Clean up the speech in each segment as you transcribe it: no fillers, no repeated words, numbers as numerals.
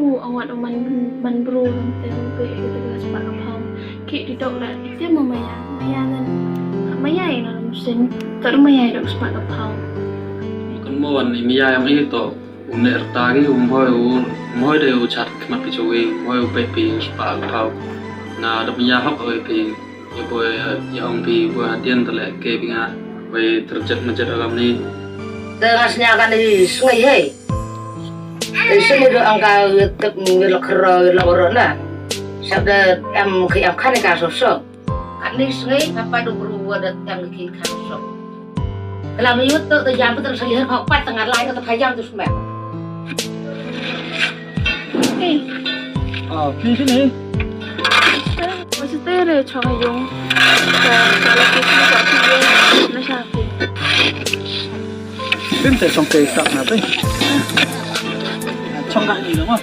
bru awat man bru tem pe kita sepak kapau ki di dok lah dia maya dan maya ina musim termaya dok sepak kapau kan mau ni maya yang itu uner tagi umboy de uchat kena picuwi umboy pepi sepak kapau na ada maya hok oi pi ya boy ya om pi boy hadian tele ke pinga boy terjat dalam ni Terasnya kan di sungai hei. Di sini do angka tek ngelakra lah. Sabda em khi em kan ka sosok. Kan di sungai apa do berubah dat em ki kan sosok. Kalau miyut tu jam tu terus lihat kau pat tengah lain atau payang tu semua. eh sini. masih tere chong yung kalau kita tak pilih na sapi Pintu songkai tak nanti. Songkai ni dong ah.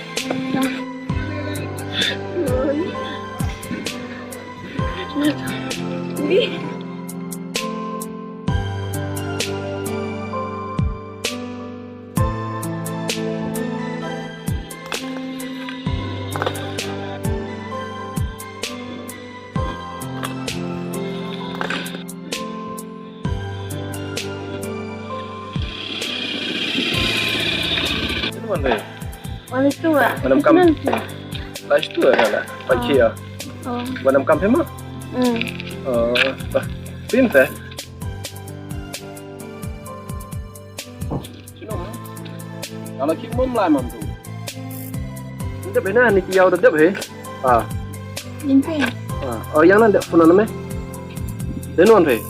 Wala tu ah. Manam kam. Last tu lah. Pagi ah. Oh. Manam kam hema. Pintu. Sino ah? Kalau kita mau mulai tu. Kita benar ni kiau dah deh. Limpe. Oh yang nanti phone nama. Denuan deh.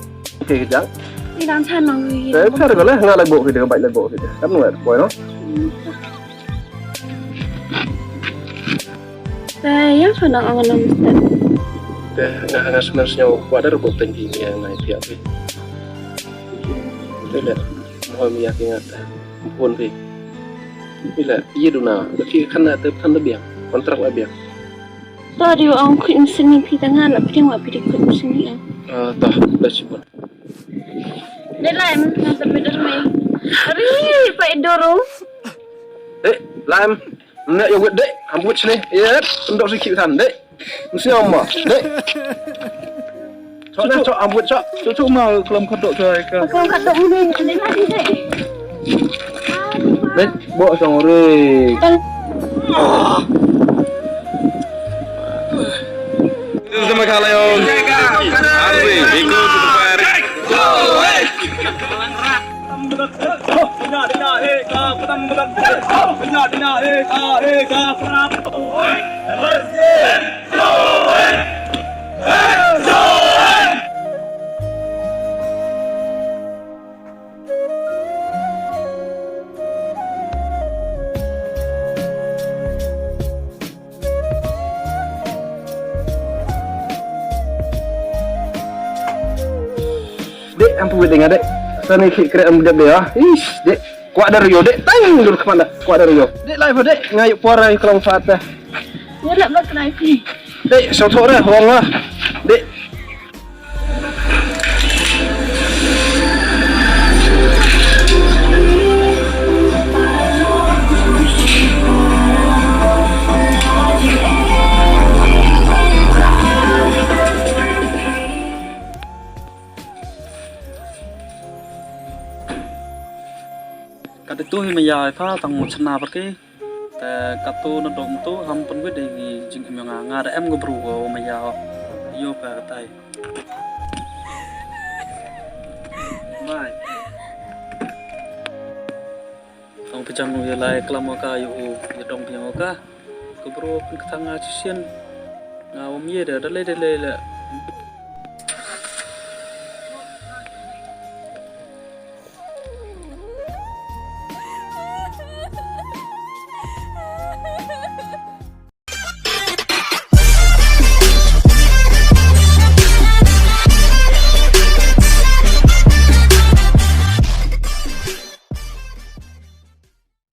Okay kejap. Di dalam channel ni. Saya pernah kalau nggak lagu video, baik lagu video. Kamu nggak boleh no? Yang sudah angan mesti. Nggak sebenarnya wadah rukuk tinggi ni yang naik pihak ni. Itu lah, mau meyakinkan pun ni. Bila ia duna, tapi kan ada lebih, kontrak lebih. Tadi orang kuit mesin ni pi tangan, nak pilih apa pilih kuit mesin ni. Dah, dah cuba. Lain, nak beda rumah. Hari Pak Dorong. Lain. Nak yogurt dek, ambut sini. Ya, untuk sikit kan dek. Mesti amma, dek. Cok ambut cok. Cok mau kelam kodok ke? Kalau kat dok ni lagi dek. Dek, bawa sang ore. Sama kalian. Arwi, ikut ke depan. Dek, ampun dengar dek. Sana ikut kereta muda dia. Ish, dek. Kuat dari yo, dek. Tang dulu ke mana? Kuat dari yo. Dek live dek. Ngayuk puara yang kelam fatah. Ya nak buat kenaikan. Dek, sotok dah, orang lah. Dek. Kata tu maya apa tang chana pergi. Katu nodong tu hampun gue dari jengkem yang ngada em gue berugo maya yo pa katai. Mai. Tang pejam gue lai kelam ka yo dong piang ka. Gue beru ketanga cisian. Ngawam ye dah le